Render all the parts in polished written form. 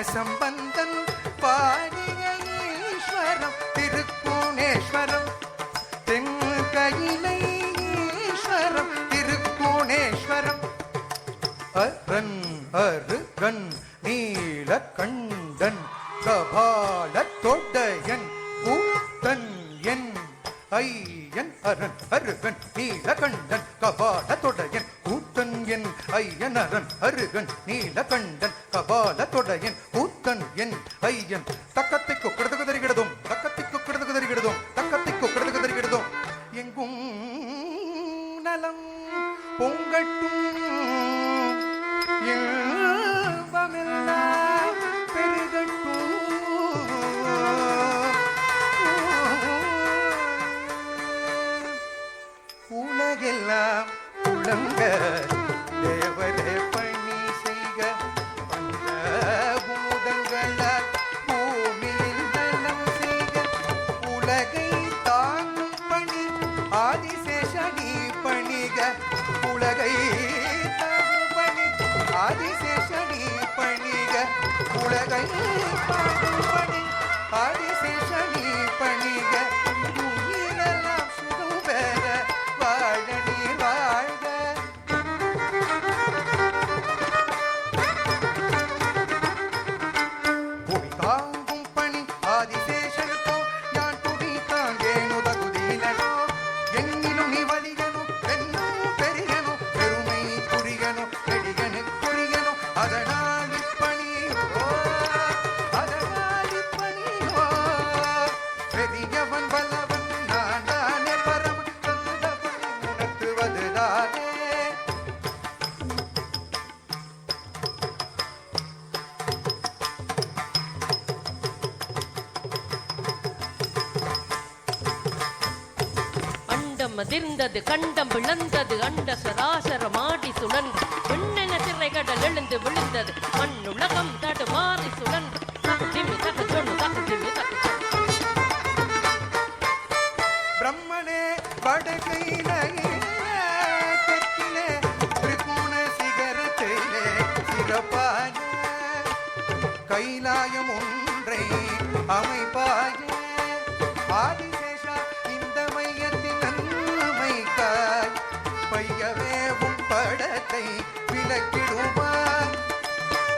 சம்பந்தன் பாடிய ஈஸ்வரம் திருக்கோணேஸ்வரம் தென்கையிலை ஈஸ்வரம் திருக்கோணேஸ்வரம் அரன் அருகன் நீலகண்டன் கபாலத்தொடையன் கூத்தன் என் ஐயன் அரன் அருகன் நீலகண்டன் கபாலத்தொடையன் கூத்தன் என் ஐயன் அரன் அருகன் நீலகண்டன் கபாலத்தொடையன் கூத்தன் என் ஐயன் தக்கத்தை கொக்கிறதுக்கு தருகிறதும் தக்கத்தை கொக்கிறதுக்கு தருகிறதும் தக்கத்தை கொக்கிறதுக்கு தருகிறதும் எங்கும் நலம் பொங்கட்டும் இன்பமெல்லாம் பெருகட்டும் உலகெல்லாம் உலங்க தேவரே பணி செய்க பஞ்சபூதங்களால் பூமியில் நலம் செய்க உலகை தாங்கும் பணி ஆதிசேஷனி பணிக உலகை தாங்கும் பணி ஆதிசேஷனி பணிக உலகை தாங்கும் பணி ஆதிசேஷனி பணிக உயிரெல்லாம் சுகம் பெற வாழனி வாழ்க குடி தாங்கும் பணி ஆதிசேஷனுக்கோ யான் துடி தாங்கேனு தகுதியிலனோ எண்ணிலும் நீ வலிகனோ என்னும் பெரியனோ பெருமை குறிகனோ நெடிகனு குறிகனோ அதனால் இப்பணியோ பெரியவன் வல்லவன் நான் தானே பரமன் தந்த பணி உணர்த்துவதுதானே அண்டம் அதிர்ந்தது கண்டம் விளந்தது அண்ட சராசரமாடி சுழன்று விண்ணென திரைகடல் எழுந்து விழுந்தது மண்ணுலகம் தடுமாறி சுழன்று தக்கு திம்மி தக்கு சொன்னு தக்கு திம்மி தக்கு பிரம்மனே வடகையிலே தெற்கிலே திரிகோண சிகரத்திலே சிறப்பான கைலாயம் ஒன்றை அமைப்பாய ஆதிசேஷா இந்த மையத்தின் நன்மைக்காய் பையவே உன் படத்தை விலக்கிடுவாய்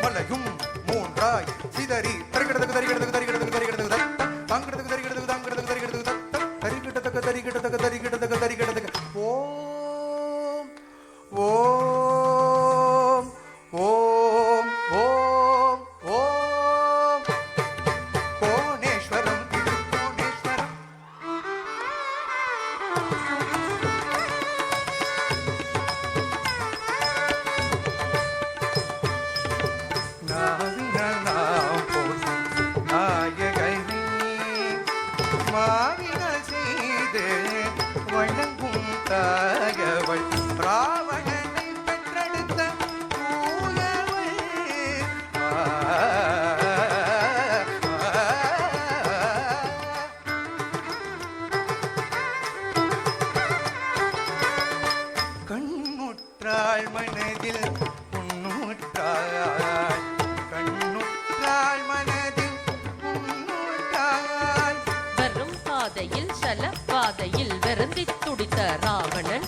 மலையும் மூன்றாய் சிதறி தருகிறதுக்கு தருகிறதுக்கு தருகிறதுக்கு தருகிறதுக்கு தாங்கிறதுக்கு தருகிறதுக்கு தாங்கிறதுக்கு தருகிறதுக்கு தரிகிட்டதுக்கு தரிகிட்டதுக்கு தரிகிட்டதுக்கு தரிகிட்டதுக்கு ஓம் ஓம் ஓம் ஓம் ஓம் கோணேஸ்வரம் திருக்கோணேஸ்வரம் நாவினால் போற்றும் நாயகனே மாவினால் செய்து வணங்கும் தாயவள் ராவணனை பெற்றெடுத்த தூயவள் கண்ணுற்றாள் மனதில் உன்னுற்றாள் கண்ணுற்றாள் மனதில் உன்னுற்றாள் வரும் பாதையில் சல பாதையில் வெறுந்தி துடித்த ராவணன்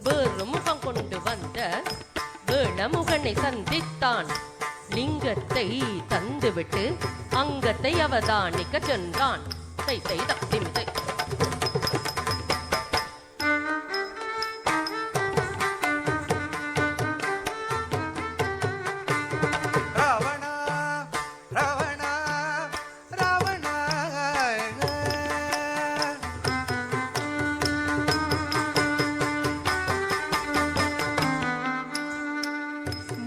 வேறு முகம் கொண்டு வந்த வேளமுகனை சந்தித்தான் லிங்கத்தை தந்துவிட்டு அங்கத்தை அவதானிக்க சென்றான் தை தை தக்திமிதை ராவணா ராவணா ராவணா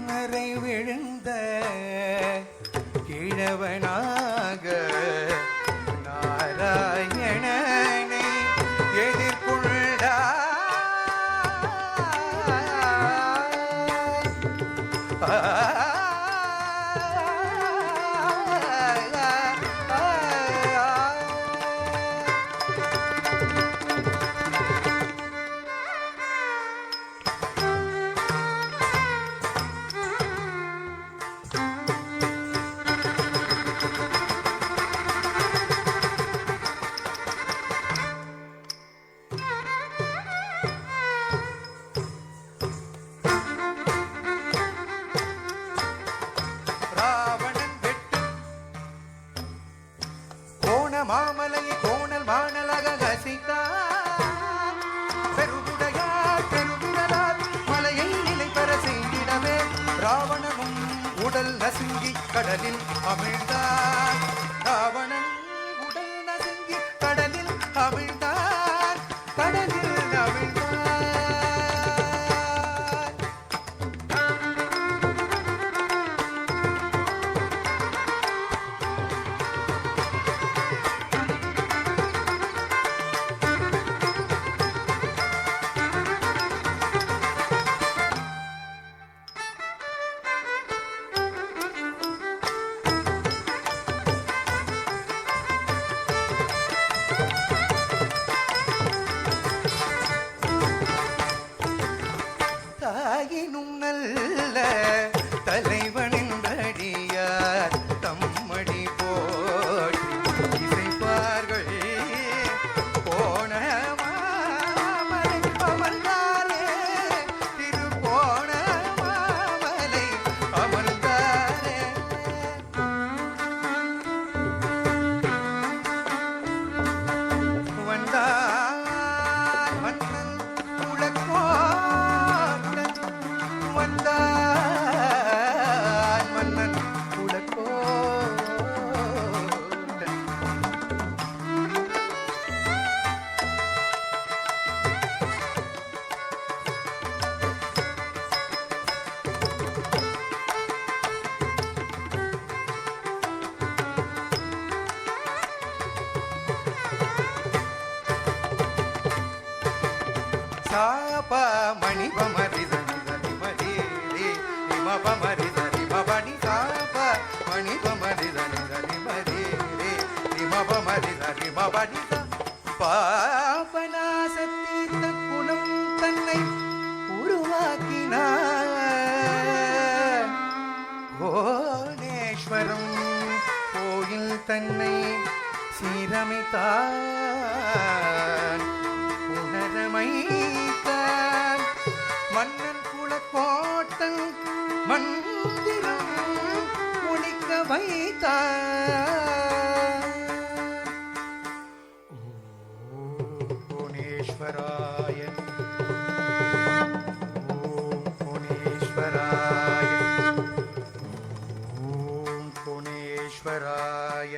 மறை விழுந்த கிழவனாக நாராயணனை எதிர்கொண்டாய் மாமலையை கோணல் மாணலாக கசித்தார் பெருவுடையார் பெருவிரலால் மலையை நிலை பெற செய்திடவே ராவணனும் உடல் நசுங்கி கடலில் அமிழ்ந்தார் ராவணன் உடல் நசுங்கி கடலில் அமிழ்ந்தார் கடலில் அமிழ்ந்தார் தாயினும் நல்ல தலைவனின் அடியார் தம்மடி போற்றி இசைப்பார்கள் போன மாமலை அமர்ந்தாரே திருப்போன மாமலை அமர்ந்தாரே வந்தார் மன்னன் உலகோன் வந்தான் மன்னன் குலக்கோடன் சாப மணிபமரிதனி மரீரி ரிமபமரிதனி மபனி சாப மணிபமரிதனி மரீரி ரிமபமரிதனி மபனி பாபநாசத்தீர்த்த குணம் தன்னை உருவாக்கினார் கோணேஸ்வரம் கோயில் தன்னை சீரமைத்தார் உணரமைத்தான் மன்னன் குலக்கோட்டன் மந்திரம் ஒழிக்க வைத்தான் ஓம் புவனேஸ்வராய ஓம் புவனேஸ்வராய ஓம் புவனேஸ்வராய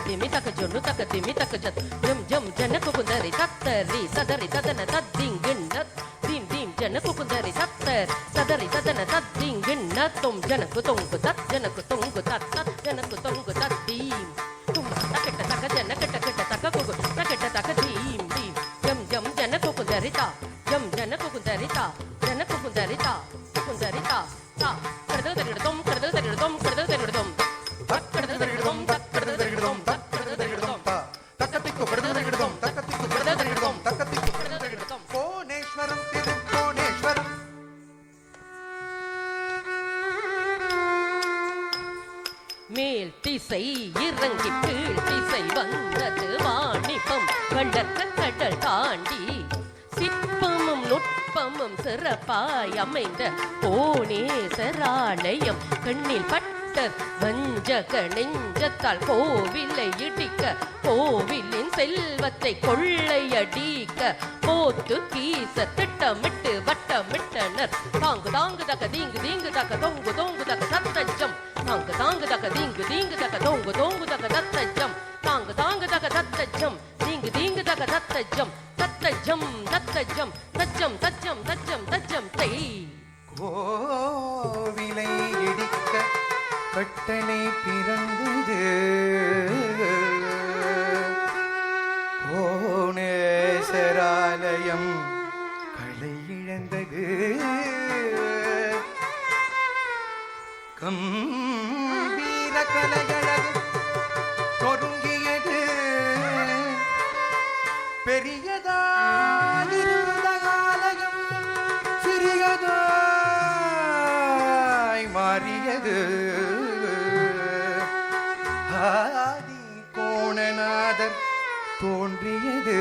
திமி தக்க ஜொன்னு தக்க திமி தக்க ஜத் ஜம் ஜம் ஜனக்கு குந்தரி தத்தரி சதரி ததன தத்திங்கிண்ணத் தீம் தீம் ஜனக்கு குந்தரி தத்தர் சதரி ததன தத்திங்கிண்ணத்தும் ஜனக்கு தொங்கு தத் ஜனக்கு தொங்கு தத் தத் ஜனக்கு தொங்கு தத் தீம் தும் தக்கட்ட தக்க ஜனக்கட்ட கட்ட தக்க குகு தக்கட்ட தக்க தீம் தீம் ஜம் ஜம் ஜனக்கு குந்தரி தா ஜம் ஜனக்கு குந்தரி தா ஜனக்கு குந்தரி தா குந்தரி தா தா கடது தரிடதம் கடது தரிடதம் கடது தரிடதம் கடது தரிடதம் கடது தரிடதம் கோணேஸ்வரம் திருக்கோணேஸ்வரம் மேல் திசை இறங்கி கீழ் திசை வந்தது வாணிபம் கண்டற்க கடல் தாண்டி சிற்பமும் நுட்பமும் சிறப்பாய் அமைந்த கோணேசராலயம் கண்ணில் பட்ட வஞ்சக நெஞ்சத்தால் கோவிலை இடிக்க கோவிலின் செல்வத்தை கொள்ளையடிக்க போத்து கீச திட்டமிட்டு வட்டமிட்டனர் தாங்கு தாங்கு தக்க தீங்கு தீங்கு தக்க தொங்கு தொங்கு தக்க தத்தஜம் தாங்கு தாங்கு தக்க தீங்கு தீங்கு தக்க தொங்கு தொங்கு தக்க தத்தஜம் தாங்கு தாங்கு தக்க தத்தஜம் தீங்கு தீங்கு தக்க தத்தஜம் தத்தஜம் தஜம் தஜம் தஜம் தஜம் தஜம் தை. கோவிலை இடிக்க கட்டளை பிறந்தது, கோணேசராலயம் களை இழந்தது, கம்பீர கலைகளது தொடங்கியது, பெரியதாயிருந்த ஆலயம் சிறியதாய் மாறியது, ஆதி கோணநாதர் தோன்றியது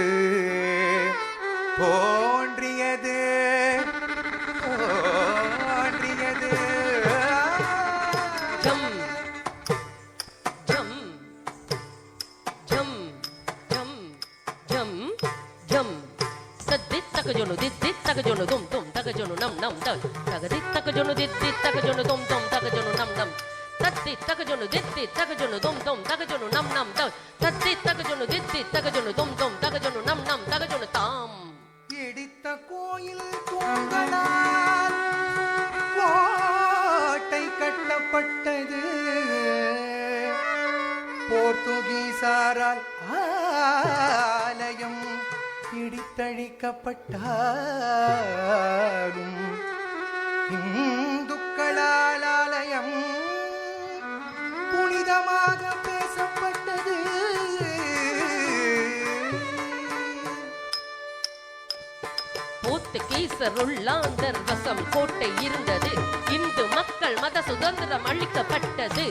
தோன்றியது தோன்றியது. ஜம் ஜம் ஜம் ஜம் ஜம் ஜம் தத்தி தகஜொனு தித்தி தகஜொனு தும் தும் தகஜொனு நம் நம் தகதி தகஜொனு தித்தி தகஜொனு தும் தும் தகஜொனு நம் நம் தத்தி தகஜொனு தித்தி தகஜொனு தும் தும் தகஜொனு நம் நம் தத்தி தகஜொனு தித்தி தகஜொனு தும் தும் தகஜொனு நம் நம் தகஜொனு தாம். இடித்த கோயில் தூங்கலால் கோட்டை கட்டப்பட்டது, போர்த்துகீசாரால் ஆலயம் இடித்தழிக்கப்பட்டாலும் இந்துக்களால் ஆலயம் புனிதமாக பேசப்பட்டது. போர்த்துகீசர் உள்ளாந்தர் வசம் கோட்டை இருந்தது, இந்து மக்கள் மத சுதந்திரம் அளிக்கப்பட்டது.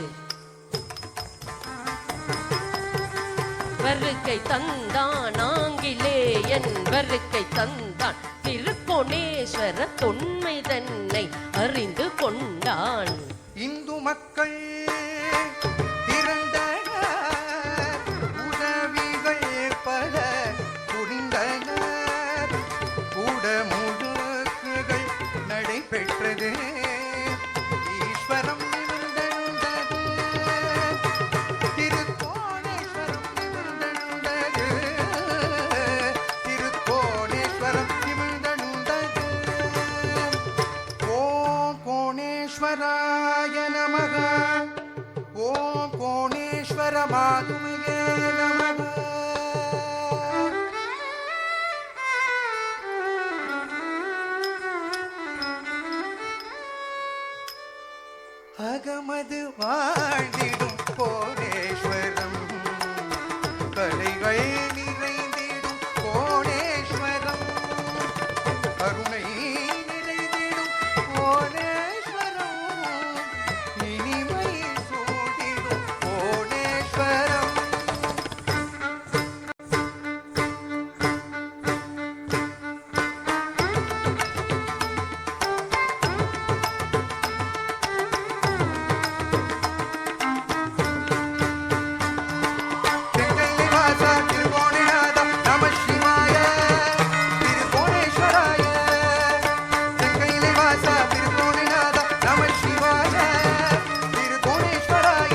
வருகை தந்தான் ஆங்கிலேயன் வருகை தந்தான், திருக்கோணேஸ்வர தொன்மை தன்னை அறிந்து கொண்டான். இந்து மக்கள் திரண்டனர், உதவிகள் பல புரிந்தனர், கூடமுழுக்குகள் நடைபெற்றது, ஈஸ்வரம் நிமிர்ந்தெழுந்தது, திருக்கோணேஸ்வரம் நிமிர்ந்தெழுந்தது, திருக்கோணேஸ்வரம் நிமிர்ந்தெழுந்தது. ஓம் கோணேஸ்வராய நமக, ஓம் கோணேஸ்வர மாதுமையே நமக. அகமது வாழ்ந்திடும் கோணேஸ்வரம், கலைகள் நிறைந்திடும் கோணேஸ்வரம், கருணை நிறைந்திடும் கோணேஸ்வரம், இனிமை சூடிடும் கோணேஸ்வரம். செங்கைலை வாசா திருகோணநாதம் நம சிவாய, திருகோணேஸ்வராய. செங்கைலை வாசா திருகோணநாதம் நம சிவாய, திருகோணேஸ்வராய.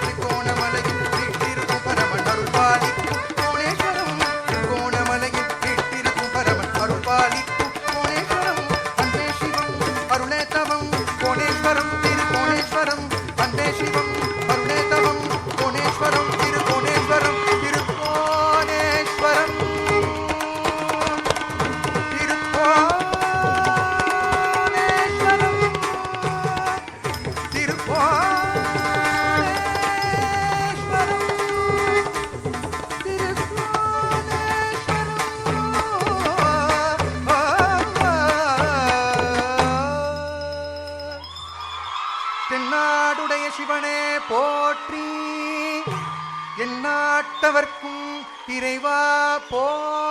திருகோணமலையில் வீற்றிருக்கும் பரமன் அருள்பாலிக்கும் கோணேஸ்வரம், திருகோணமலையில் வீற்றிருக்கும் பரமன் அருள்பாலிக்கும் கோணேஸ்வரம். அன்பே சிவம் அருளே தவம் கோணேஸ்வரம், திருகோணேஸ்வரம். அன்பே சிவம் அருளே தவம் கோணேஸ்வரம், திருகோணேஸ்வரம், திருக்கோணேஸ்வரம், திருக்கோணேஸ்வரம், திருக்கோணேஸ்வரம், திருக்கோணேஸ்வரம். தென்னாடுடைய சிவனே போற்றி, எந்நாட்டவர்க்கும் இறைவா போற்றி.